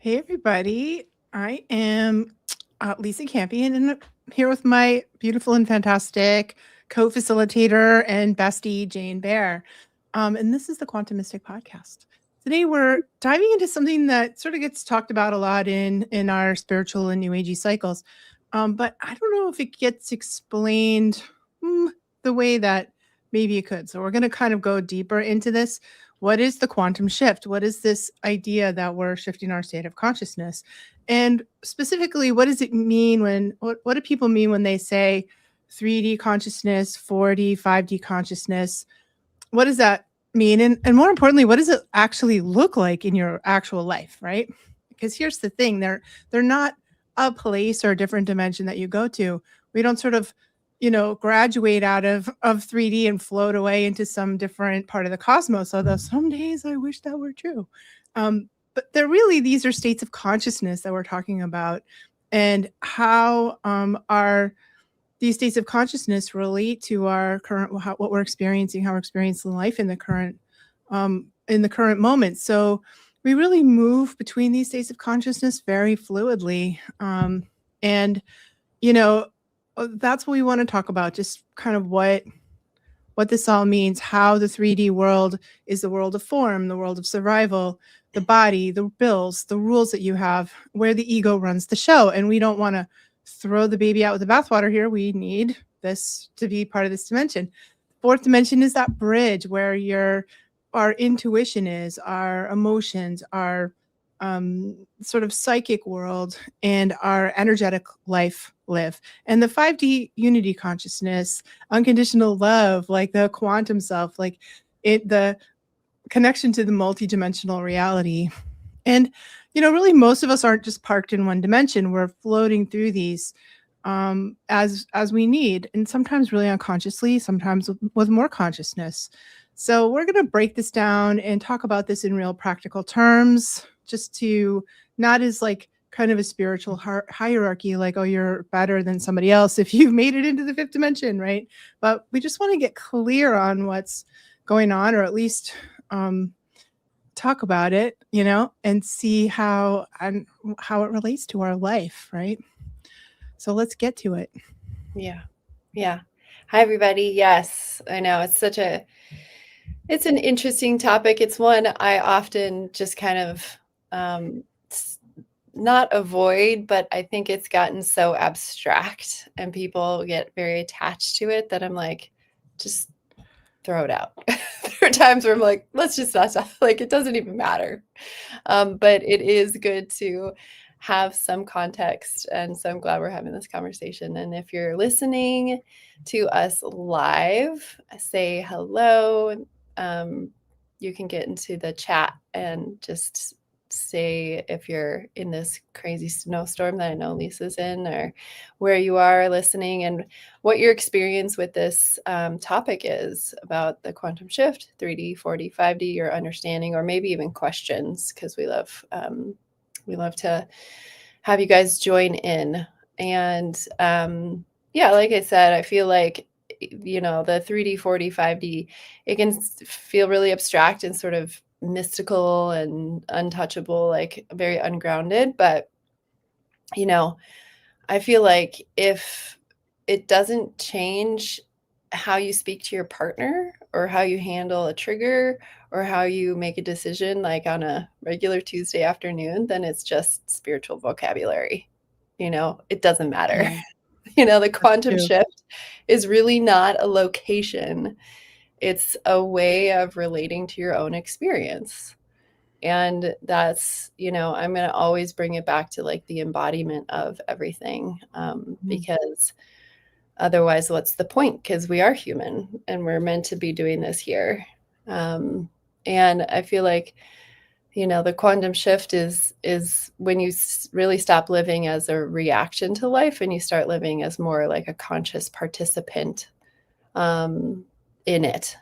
Hey, everybody. I am Lisa Campion, and I'm here with my beautiful and fantastic co facilitator and bestie, Jane Bear. And this is the Quantum Mystic Podcast. Today, we're diving into something that sort of gets talked about a lot in our spiritual and New Agey cycles. But I don't know if it gets explained the way that maybe it could. So, we're going to kind of go deeper into this. What is the quantum shift? What is this idea that we're shifting our state of consciousness? And specifically, what does it mean what do people mean when they say 3D consciousness, 4D, 5D consciousness? What does that mean? And more importantly, what does it actually look like in your actual life, right? Because here's the thing, they're not a place or a different dimension that you go to. We don't sort of graduate out of 3D and float away into some different part of the cosmos. Although some days I wish that were true. But these are states of consciousness that we're talking about, and how are these states of consciousness relate to our current, what we're experiencing, how we're experiencing life in the current moment. So we really move between these states of consciousness very fluidly, and you know that's what we want to talk about, just kind of what this all means, how the 3D world is the world of form, the world of survival, the body, the bills, the rules that you have, where the ego runs the show. And we don't want to throw the baby out with the bathwater here. We need this to be part of this dimension. Fourth dimension is that bridge where our intuition is, our emotions, our sort of psychic world, and our energetic life live. And the 5D unity consciousness, unconditional love, like the quantum self, like the connection to the multidimensional reality. And really, most of us aren't just parked in one dimension. We're floating through these as we need, and sometimes really unconsciously, sometimes with more consciousness. So we're going to break this down and talk about this in real practical terms, just to not as like kind of a spiritual hierarchy, like, oh, you're better than somebody else if you've made it into the fifth dimension, right? But we just want to get clear on what's going on, or at least talk about it, and see how it relates to our life, right? So let's get to it. Yeah. Hi, everybody. Yes, I know it's an interesting topic. It's one I often just kind of not avoid, but I think it's gotten so abstract and people get very attached to it that I'm like, just throw it out. There are times where I'm like, let's just not talk. Like, it doesn't even matter. But it is good to have some context. And so I'm glad we're having this conversation. And if you're listening to us live, say hello. You can get into the chat and just say if you're in this crazy snowstorm that I know Lisa's in, or where you are listening, and what your experience with this topic is about the quantum shift, 3D, 4D, 5D, your understanding, or maybe even questions, because we love to have you guys join in. And yeah, like I said, I feel like the 3D, 4D, 5D, it can feel really abstract and sort of mystical and untouchable, like very ungrounded. But I feel like if it doesn't change how you speak to your partner, or how you handle a trigger, or how you make a decision like on a regular Tuesday afternoon, then it's just spiritual vocabulary. It doesn't matter. The quantum shift is really not a location. It's a way of relating to your own experience. And that's, I'm going to always bring it back to like the embodiment of everything, because otherwise, what's the point? Because we are human and we're meant to be doing this here. And I feel like, the quantum shift is when you really stop living as a reaction to life and you start living as more like a conscious participant in it,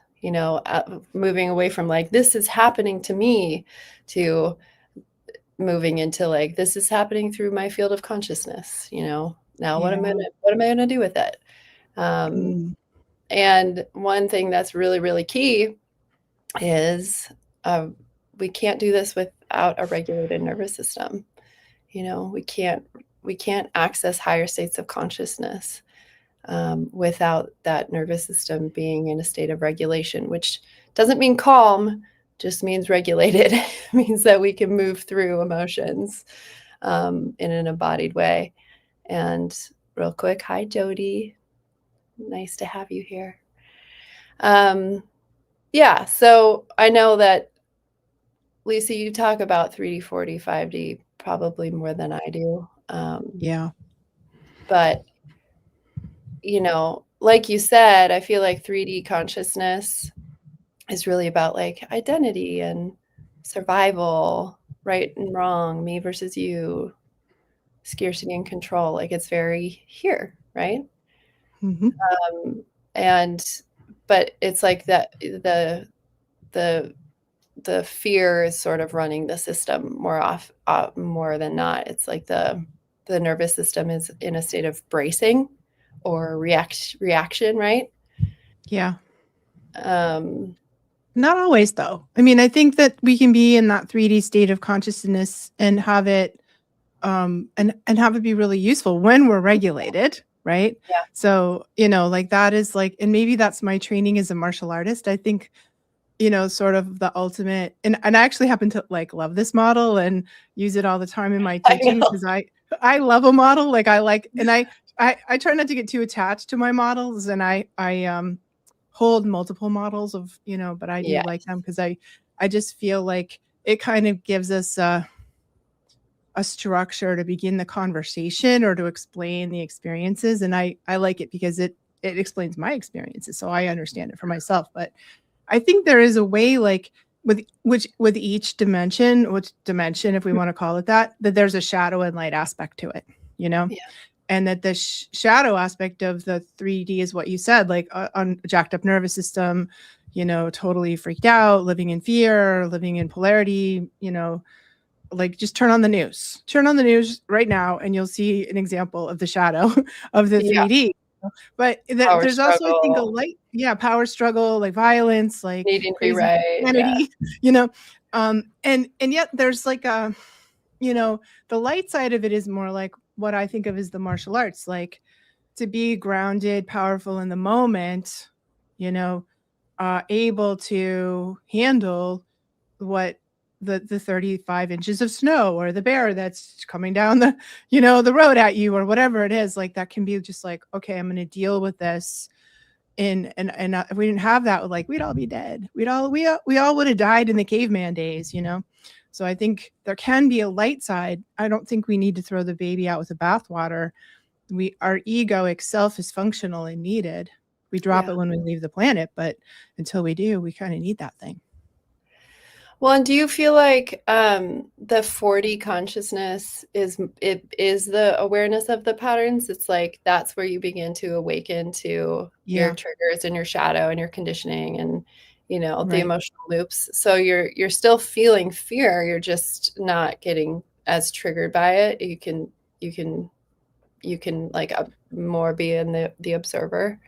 moving away from like, this is happening to me, to moving into like, this is happening through my field of consciousness. Now what am I going to do with it? And one thing that's really, really key is we can't do this without a regulated nervous system. we can't access higher states of consciousness without that nervous system being in a state of regulation, which doesn't mean calm, just means regulated. It means that we can move through emotions in an embodied way. And real quick, hi, Jody. Nice to have you here. Yeah, so I know that, Lisa, you talk about 3D, 4D, 5D probably more than I do. Yeah. But, like you said, I feel like 3D consciousness is really about like identity and survival, right and wrong, me versus you, scarcity and control. Like it's very here, right? Mm-hmm. But it's like that the fear is sort of running the system more than not. It's like the nervous system is in a state of bracing or reaction, right? Yeah. Um, Not always, though. I mean, I think that we can be in that 3D state of consciousness and have it and have it be really useful when we're regulated, right? Yeah. So, like that is like, and maybe that's my training as a martial artist. I think, sort of the ultimate, and I actually happen to like love this model and use it all the time in my I teachings know. because I love a model. Like I like, and I try not to get too attached to my models, and I hold multiple models of, but I do Yeah. like them because I just feel like it kind of gives us a structure to begin the conversation or to explain the experiences. And I like it because it explains my experiences. So I understand it for myself. But I think there is a way, like with each dimension, which dimension, if we want to call it that there's a shadow and light aspect to it, Yeah. and that the shadow aspect of the 3D is what you said, like on jacked up nervous system, totally freaked out, living in fear, living in polarity, like just turn on the news right now and you'll see an example of the shadow of the Yeah. 3D. But Power there's also, I think, a struggle, light, power struggle, like violence, like needing to be crazy right. Yeah. insanity, and yet there's like the light side of it is more like what I think of as the martial arts, like to be grounded, powerful in the moment, able to handle what the 35 inches of snow or the bear that's coming down the road at you or whatever it is. Like that can be just like, okay, I'm going to deal with this. And if we didn't have that, like we'd all be dead. We all would have died in the caveman days. So I think there can be a light side. I don't think we need to throw the baby out with the bathwater. Our egoic self is functional and needed. We drop it when we leave the planet, but until we do, we kind of need that thing. Well, and do you feel like the 4D consciousness is the awareness of the patterns? It's like that's where you begin to awaken to your triggers and your shadow and your conditioning and the emotional loops. So you're still feeling fear. You're just not getting as triggered by it. You can like more be in the observer.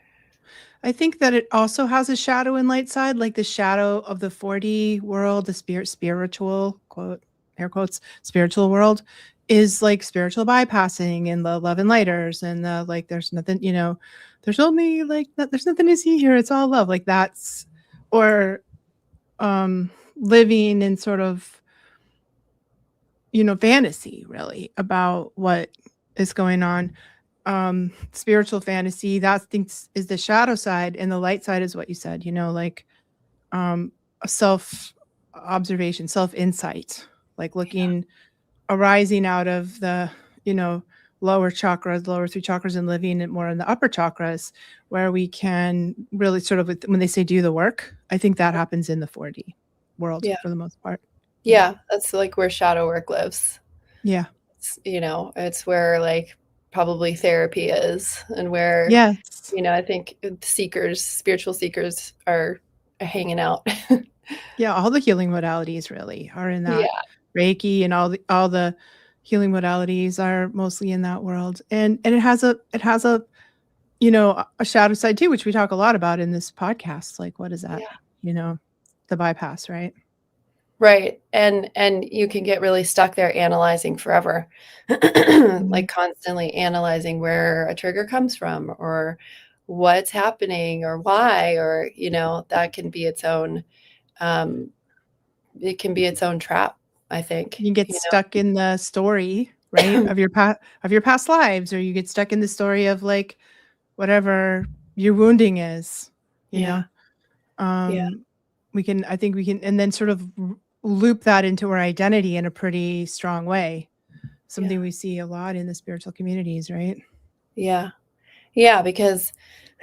I think that it also has a shadow and light side, like the shadow of the 4D world, the spiritual, quote, air quotes, spiritual world is like spiritual bypassing and the love and lighters and the like, there's nothing, there's only like, there's nothing to see here. It's all love. Like that's, or living in sort of, fantasy really about what is going on. Spiritual fantasy, that thinks is the shadow side, and the light side is what you said, like a self observation, self insight, like looking, arising out of the, lower chakras, lower 3 chakras, and living it more in the upper chakras, where we can really sort of, when they say do the work, I think that happens in the 4D world for the most part. Yeah, that's like where shadow work lives. Yeah. It's where like probably therapy is and where, yes, I think spiritual seekers are hanging out. Yeah, all the healing modalities really are in that. Yeah. Reiki and all the healing modalities are mostly in that world. And it has a a shadow side too, which we talk a lot about in this podcast. Like what is that? Yeah. The bypass, right? Right. And you can get really stuck there analyzing forever. Mhm. Like constantly analyzing where a trigger comes from or what's happening or why, or, that can be its own, um, it can be its own trap, I think, You get stuck in the story, right, of your past lives, or you get stuck in the story of, like, whatever your wounding is, you know? Yeah. Yeah. Um, I think we can and then sort of loop that into our identity in a pretty strong way. Something Yeah. we see a lot in the spiritual communities, right? Yeah. Yeah, because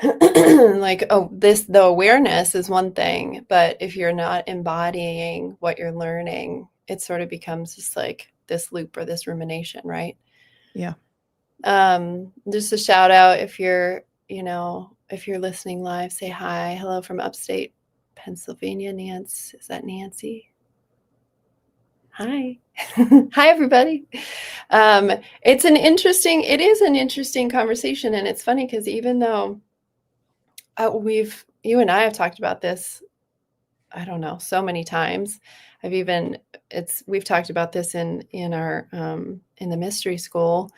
like, oh, the awareness is one thing, but if you're not embodying what you're learning, it sort of becomes just like this loop or this rumination, right? Yeah. Just a shout out if you're listening live, say hi. Hello from upstate Pennsylvania, Nance. Is that Nancy? Hi. Hi, everybody. It is an interesting conversation. And it's funny because even though you and I have talked about this, I don't know, so many times. We've talked about this in our, in the mystery school,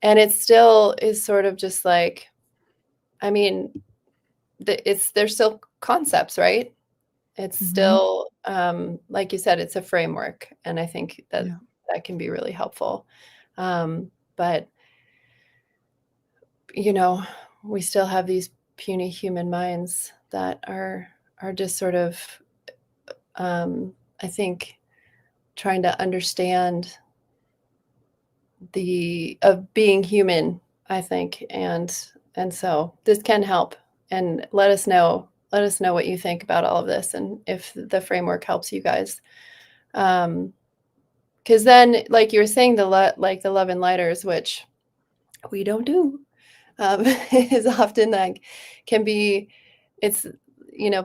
and it still is sort of just like, I mean, they're still concepts, right? It's Mhm. still, like you said, it's a framework, and I think that Yeah. that can be really helpful. But you know, we still have these puny human minds that are just sort of, I think, trying to understand the of being human, I think, and so this can help. And let us know what you think about all of this and if the framework helps you guys. Because then, like you were saying, like the love and lighters, which we don't do, is often like can be it's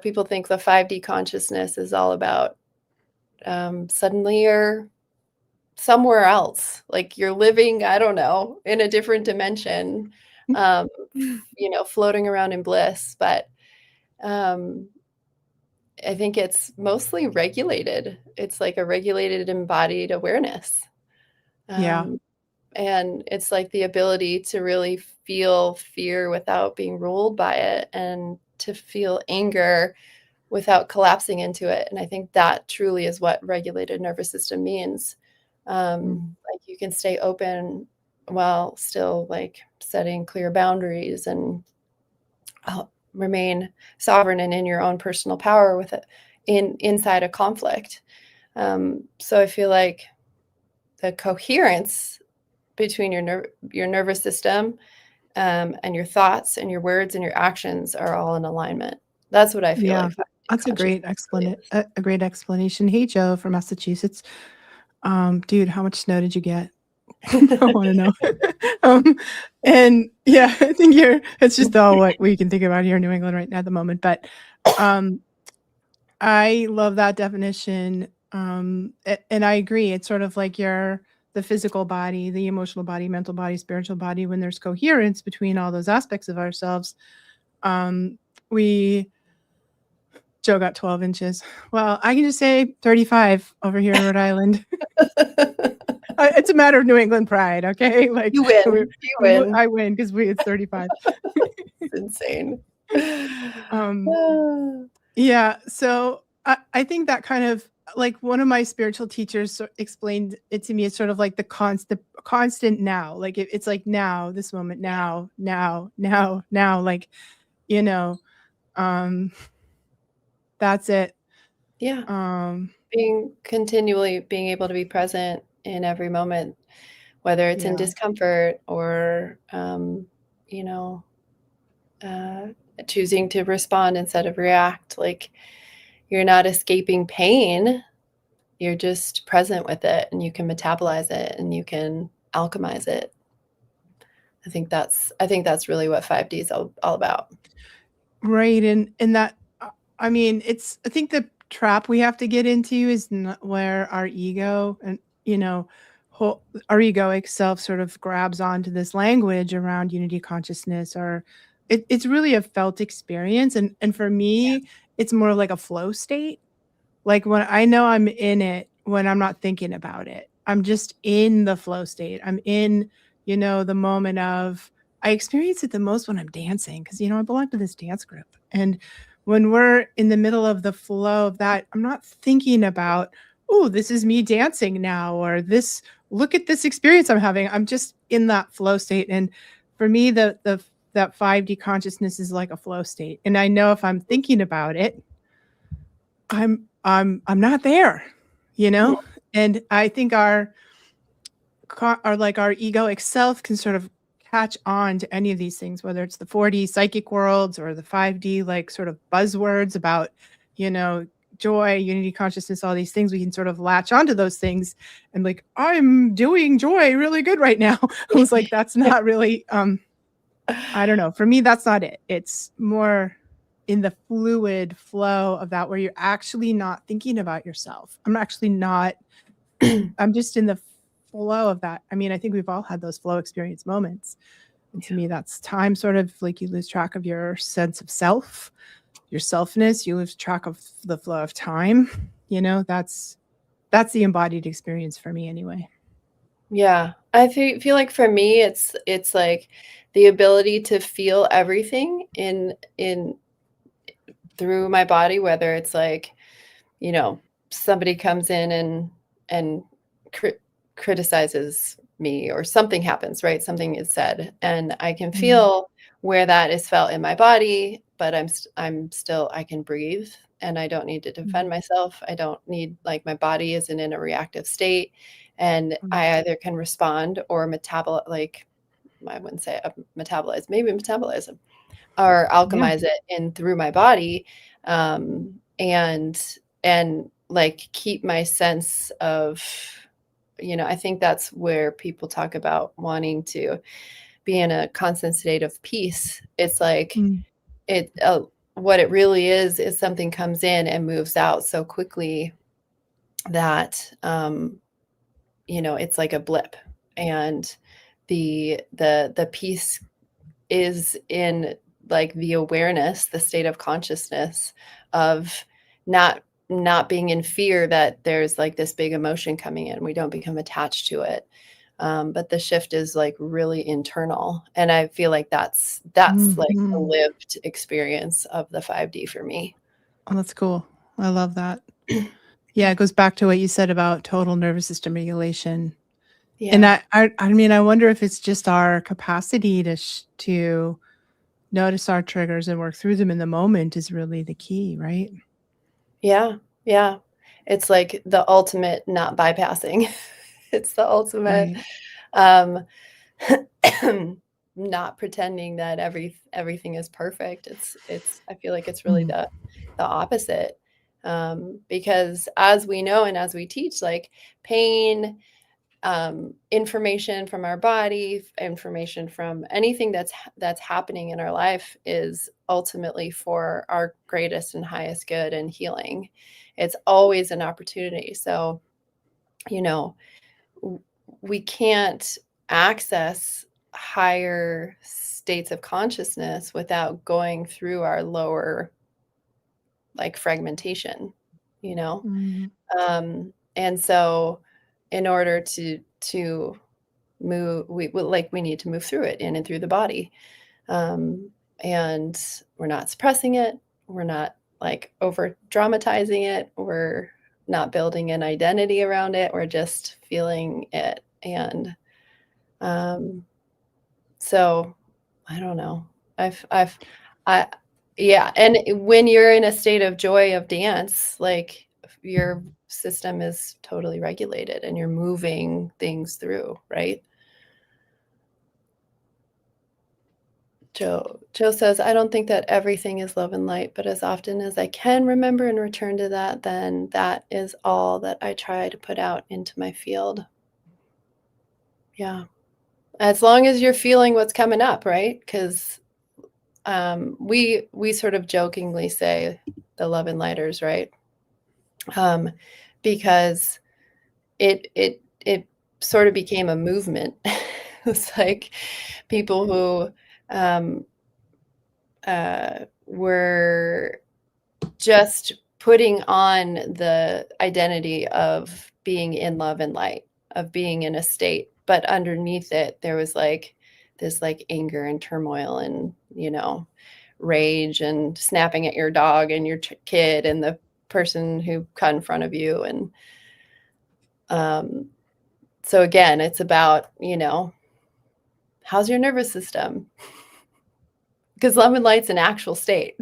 people think the 5D consciousness is all about, suddenly you're somewhere else, like you're living, I don't know, in a different dimension, um, floating around in bliss. But um, I think it's mostly regulated. It's like a regulated embodied awareness. Yeah. Um, and it's like the ability to really feel fear without being ruled by it, and to feel anger without collapsing into it. And I think that truly is what regulated nervous system means. Mhm. Like you can stay open while still like setting clear boundaries, and remain sovereign and in your own personal power with it inside a conflict. So I feel like the coherence between your nervous system, and your thoughts and your words and your actions are all in alignment. That's what I feel Yeah. like 5D That's a great consciousness really is. a great explanation. Hey, Joe from Massachusetts. Dude, how much snow did you get? I wanna know. Um, and yeah, I think it's just all what we can think about here in New England right now at the moment, but, um, I love that definition, and I agree. It's sort of like the physical body, the emotional body, mental body, spiritual body. When there's coherence between all those aspects of ourselves, um, we Joe got 12 inches. Well, I can just say 35 over here in Rhode Island. It's a matter of New England pride, okay? Like, You win. You win. I win because it's 35. It's insane. Um, Ah, yeah, so I think that kind of like one of my spiritual teachers explained it to me. It's sort of like the constant now. Like it's like now, this moment, now, now, now, now. Like you know, um, that's it. yeah. Um, Continually being able to be present in every moment, whether it's in yeah, discomfort or, you know, uh, choosing to respond instead of react. Like you're not escaping pain, you're just present with it, and you can metabolize it and you can alchemize it. I think that's really what 5D is all about. right. And that I mean, I think the trap we have to get into is not where our ego and our egoic self sort of grabs onto this language around unity consciousness, or it's really a felt experience, and for me it's more like a flow state. Like when I know I'm in it when I'm not thinking about it. I'm just in the flow state. I'm in, the moment of I experience it the most when I'm dancing because I belong to this dance group. And when we're in the middle of the flow of that, I'm not thinking about, oh, this is me dancing now, or this, look at this experience I'm having. I'm just in that flow state. And for me, the that 5D consciousness is like a flow state. And I know if I'm thinking about it, I'm not there, you Yeah. know? And I think our egoic self can sort of catch on to any of these things, whether it's the 4D psychic worlds or the 5D like sort of buzzwords about, you know, joy, unity consciousness, all these things. We can sort of latch onto those things and like, I'm doing joy really good right now. I was like, that's not really I don't know. For me, that's not it. It's more in the fluid flow of that where you're actually not thinking about yourself. I'm actually not, I'm just in the flow of that. I mean, I think we've all had those flow experience moments. And to me, that's time sort of like you lose track of your sense of self, your selfness, you lose track of the flow of time. That's the embodied experience for me anyway. Yeah. I feel like for me, it's like the ability to feel everything in through my body, whether it's like, you know, somebody comes in and cri criticizes me or something happens, right? Something is said, and I can Mm, feel where that is felt in my body, but I'm still I can breathe, and I don't need to defend mm, myself. I don't need like, my body isn't in a reactive state, and mm. I either can respond or I wouldn't say, metabolize, maybe metabolize them or Yeah. alchemize it in through my body, and like keep my sense of, I think that's where people talk about wanting to be in a constant state of peace. It's like Mm, it what it really is something comes in and moves out so quickly that it's like a blip, and the peace is in like the awareness, the state of consciousness of not being in fear that there's like this big emotion coming in. We don't become attached to it. But the shift is like really internal. And I feel like that's like the mhm. lived experience of the 5D for me. Oh, that's cool. I love that. Yeah, it goes back to what you said about total nervous system regulation. And Yeah. I mean, I wonder if it's just our capacity to notice our triggers and work through them in the moment is really the key, right? Yeah. Yeah. It's like the ultimate not bypassing. It's the ultimate Right. um not pretending that everything is perfect. It's I feel like it's really Mm, the opposite. Because as we know and as we teach, like pain, information from our body, information from anything that's happening in our life is ultimately for our greatest and highest good and healing. It's always an opportunity. So, you know, we can't access higher states of consciousness without going through our lower like fragmentation, you know? mhm, And so in order to move, we need to move through it in and through the body. Um, and we're not suppressing it. We're not like over dramatizing it. We're not building an identity around it. We're just feeling it. And um, so I don't know. I, yeah. And when you're in a state of joy of dance, like your system is totally regulated and you're moving things through, right? Joe says, I don't think that everything is love and light, but as often as I can remember and return to that, then that is all that I try to put out into my field. Yeah. As long as you're feeling what's coming up, right? Because we sort of jokingly say the love and lighters, right? Um, because it sort of became a movement. It's like people who were just putting on the identity of being in love and light, of being in a state, but underneath it there was like this like anger and turmoil and, you know, rage and snapping at your dog and your kid and the person who cut in front of you. And so again, it's about, you know, how's your nervous system? Because love and light's an actual state.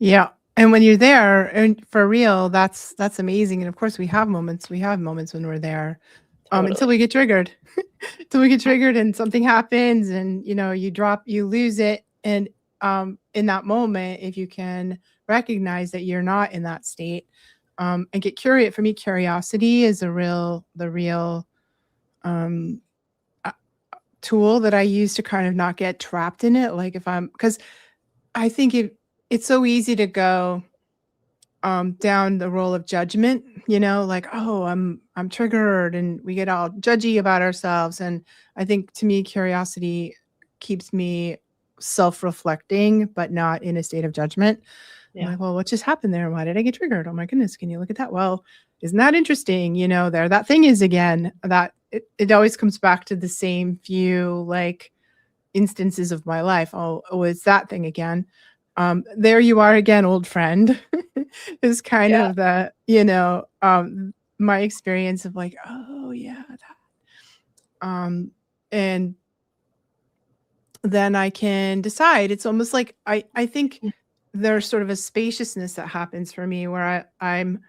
Yeah. And when you're there and for real, that's amazing. And of course we have moments. We have moments when we're there. Until Totally. we get triggered. Until we get triggered and something happens and you know, you lose it. And in that moment, if you can recognize that you're not in that state, and get curious. For me, curiosity is the real tool that I use to kind of not get trapped in it. Like if because I think it's so easy to go down the role of judgment, you know, like, oh, I'm triggered and we get all judgy about ourselves. And I think to me, curiosity keeps me self-reflecting, but not in a state of judgment. I'm Yeah. like, well, what just happened there? Why did I get triggered? Oh my goodness, can you look at that? Well, isn't that interesting? You know, there that thing is again, that it always comes back to the same few like instances of my life. Oh, it's that thing again. There you are again, old friend. Is kind Yeah. of the, you know, my experience of like, oh yeah, that. And then I can decide. It's almost like I think there's sort of a spaciousness that happens for me where I'm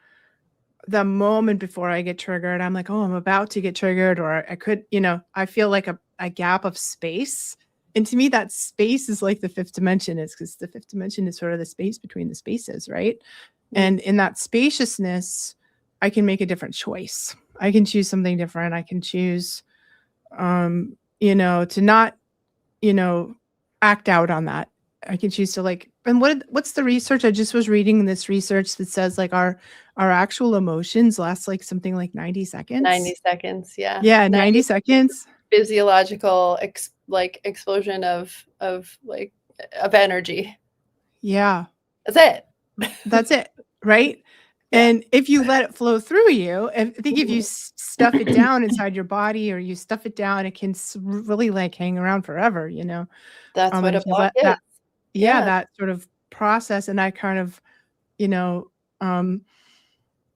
the moment before I get triggered, I'm like, oh, I'm about to get triggered, or I could, you know, I feel like a gap of space. And to me, that space is like the fifth dimension is because the fifth dimension is sort of the space between the spaces, right? And in that spaciousness, I can make a different choice. I can choose something different. I can choose, you know, to not, you know, act out on that. I can choose to like, and what's the research? I just was reading this research that says like our actual emotions last like something like 90 90 seconds. seconds. Yeah. Yeah, 90 90 seconds. physiological explosion of energy. Yeah, That's it. that's it, right? Yeah. And if you let it flow through you, I think if you Mhm. stuff it down inside your body or you stuff it down, it can really like hang around forever, you know? That's what And a if you block let is. that, yeah, Yeah. that sort of process and that kind of, you know, um,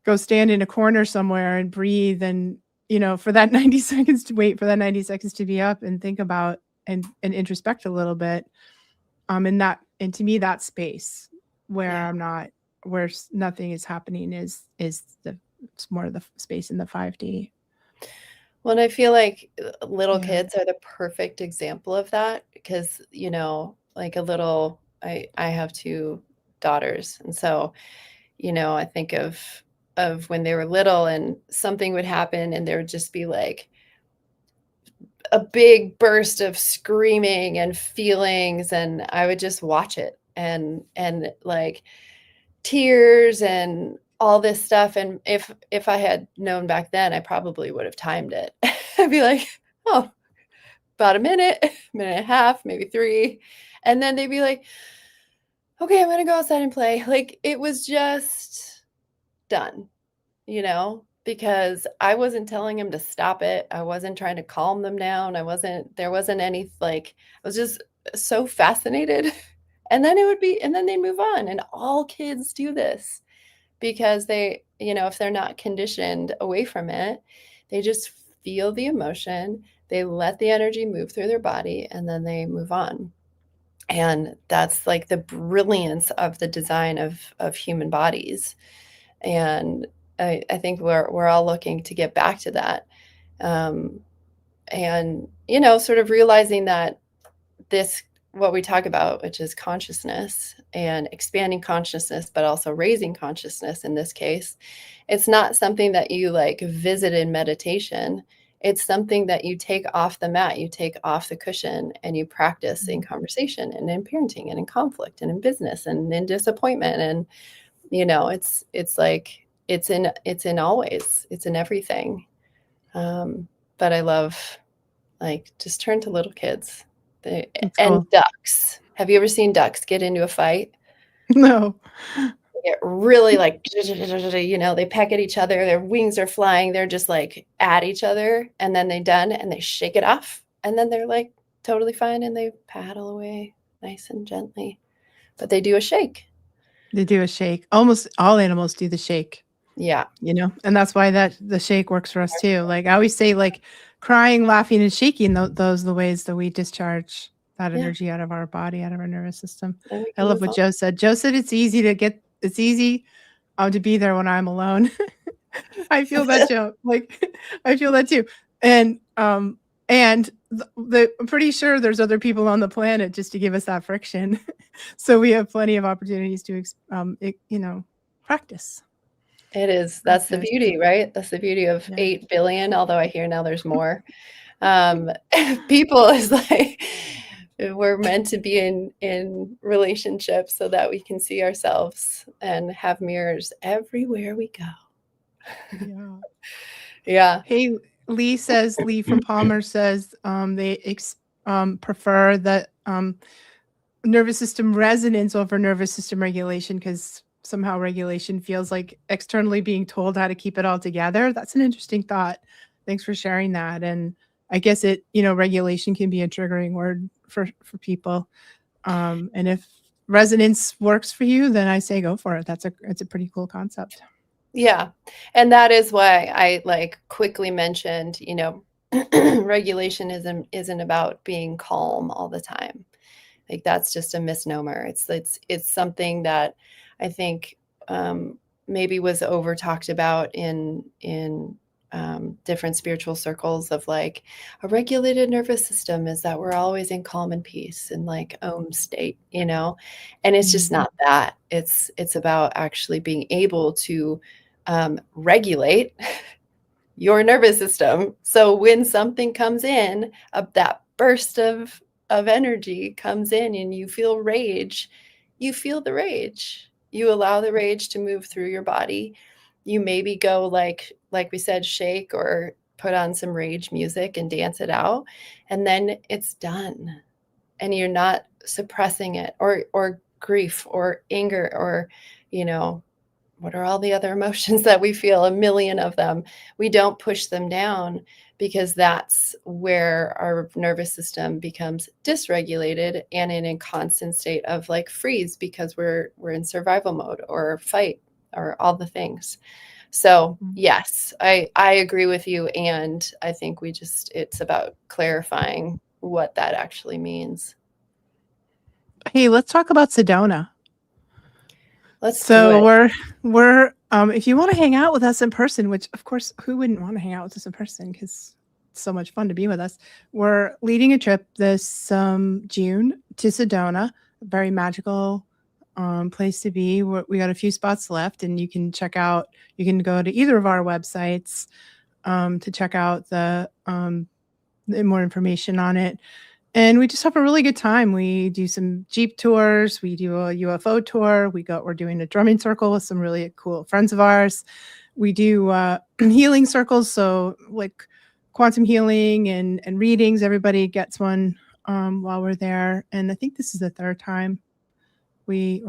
go stand in a corner somewhere and breathe and, you know, for that 90 seconds to wait for that 90 seconds to be up and think about and introspect a little bit. And that and to me that space where Yeah. I'm not where nothing is happening is the it's more of the space in the 5D. Well, and I feel like little Yeah. kids are the perfect example of that because, you know, like a little I have 2 daughters, and so, you know, I think of when they were little and something would happen and there would just be like a big burst of screaming and feelings, and I would just watch it and like tears and all this stuff, and if I had known back then, I probably would have timed it. I'd be like, "Oh, about a minute, minute and a half, maybe 3," and then they'd be like, "Okay, I'm gonna go outside and play." Like, it was just done, you know, because I wasn't telling him to stop it. I wasn't trying to calm them down. There wasn't any like, I was just so fascinated. And then and then they move on. And all kids do this because they, you know, if they're not conditioned away from it, they just feel the emotion, they let the energy move through their body, and then they move on. And that's like the brilliance of the design of human bodies. And I think we're all looking to get back to that. Um, and you know, sort of realizing that this what we talk about, which is consciousness and expanding consciousness, but also raising consciousness in this case, it's not something that you like visit in meditation. It's something that you take off the mat, you take off the cushion, and you practice in conversation and in parenting and in conflict and in business and in disappointment. And you know, it's like it's in always, it's in everything. But I love like just turn to little kids. That's And cool. ducks. Have you ever seen ducks get into a fight? No. get really like, they peck at each other, their wings are flying, they're just like at each other, and then they're done and they shake it off, and then they're like totally fine and they paddle away nice and gently. But they do a shake. They do a shake. Almost all animals do the shake, Yeah. and that's why the shake works for us too. Like I always say, like crying, laughing, and shaking, those are the ways that we discharge that Yeah. energy out of our body, out of our nervous system. Then we I can love move what on. Joe said. Joe said it's easy to be there when I'm alone. I feel that, Joe. Like I feel that too. And I'm pretty sure there's other people on the planet just to give us that friction. So we have plenty of opportunities to practice. It is. That's the Practice. beauty, right? That's the beauty of Yeah. 8 billion, although I hear now there's more. People is like we're meant to be in relationships so that we can see ourselves and have mirrors everywhere we go. Yeah. Yeah. Hey, Lee from Palmer says they prefer the nervous system resonance over nervous system regulation because somehow regulation feels like externally being told how to keep it all together. That's an interesting thought. Thanks for sharing that. And I guess regulation can be a triggering word for people. And if resonance works for you, then I say go for it. It's a pretty cool concept. Yeah. And that is why I like quickly mentioned, regulation isn't about being calm all the time. Like that's just a misnomer. It's something that I think maybe was over talked about in different spiritual circles of like a regulated nervous system is that we're always in calm and peace and like state, and it's just not that. It's about actually being able to regulate your nervous system. So when something comes in, that burst of energy comes in and you feel rage, you feel the rage. You allow the rage to move through your body. You maybe go like we said, shake or put on some rage music and dance it out, and then it's done. And you're not suppressing it or grief or anger or, what are all the other emotions that we feel? A million of them. We don't push them down because that's where our nervous system becomes dysregulated and in a constant state of like freeze because we're in survival mode or fight or all the things. So yes, I agree with you. And I think it's about clarifying what that actually means. Hey, let's talk about Sedona. Let's do it. We're if you want to hang out with us in person, which of course, who wouldn't want to hang out with us in person because it's so much fun to be with us. We're leading a trip this June to Sedona, a very magical place to be. We got a few spots left, and you can go to either of our websites to check out the more information on it. And we just have a really good time. We do some Jeep tours. We do a UFO tour. We're doing a drumming circle with some really cool friends of ours. We do healing circles. So like quantum healing and readings. Everybody gets one while we're there. And I think this is the third time third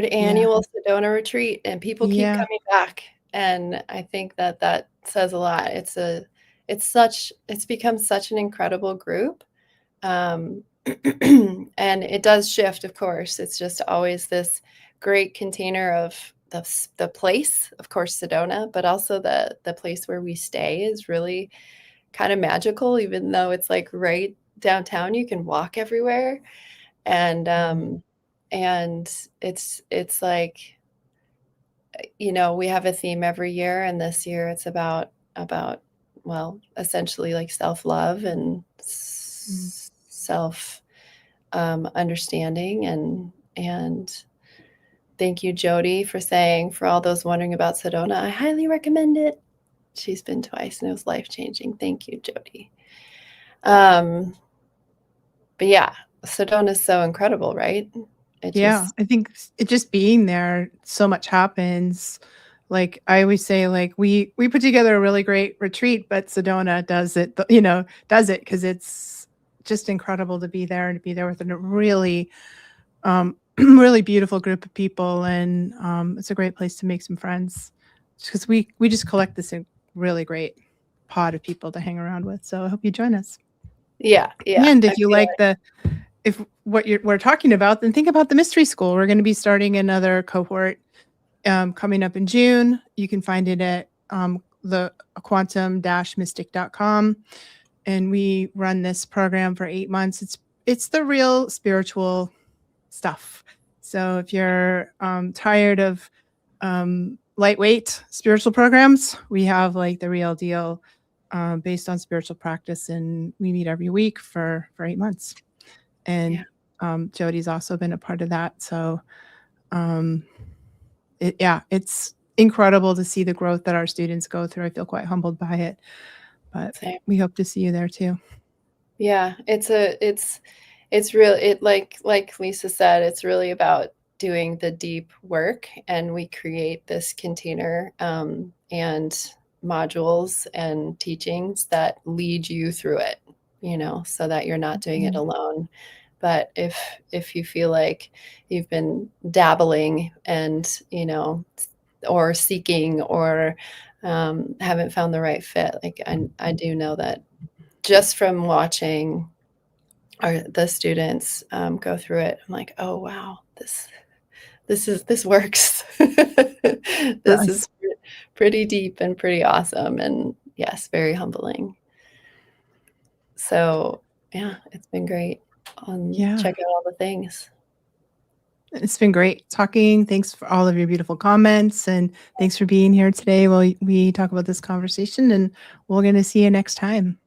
annual Sedona retreat, and people keep coming back. And I think that says a lot. It's become such an incredible group. And it does shift, of course. It's just always this great container of the place, of course, Sedona, but also the place where we stay is really kind of magical, even though it's like right downtown, you can walk everywhere. And it's like, we have a theme every year, and this year it's about well, essentially like self-love and self understanding. And thank you, Jody, for all those wondering about Sedona. I highly recommend it. She's been twice and it was life-changing. Thank you, Jody. But yeah, Sedona is so incredible, right? I think it just being there, so much happens. Like I always say, like we put together a really great retreat, but Sedona does it because it's just incredible to be there and to be there with a really really beautiful group of people, and it's a great place to make some friends because we just collect this really great pod of people to hang around with. So I hope you join us. Yeah, yeah. And I if you feel like if what we're talking about, then think about the mystery school. We're going to be starting another cohort coming up in June. You can find it at the quantum-mystic.com. And we run this program for 8 months. It's the real spiritual stuff. So if you're tired of lightweight spiritual programs, we have like the real deal based on spiritual practice, and we meet every week for 8 months. And Jody's also been a part of that. So it's incredible to see the growth that our students go through. I feel quite humbled by it, but Same. we hope to see you there too. Yeah, it's real. It like Lisa said, it's really about doing the deep work, and we create this container and modules and teachings that lead you through it, so that you're not doing it alone. But if you feel like you've been dabbling and or seeking or haven't found the right fit, like I do know that just from watching the students go through it, I'm like, oh wow, this works. This is Yes. pretty deep and pretty awesome, and yes, very humbling. So yeah, it's been great. Yeah. Check out all the things. It's been great talking. Thanks for all of your beautiful comments, and thanks for being here today while we talk about this conversation, and we're going to see you next time.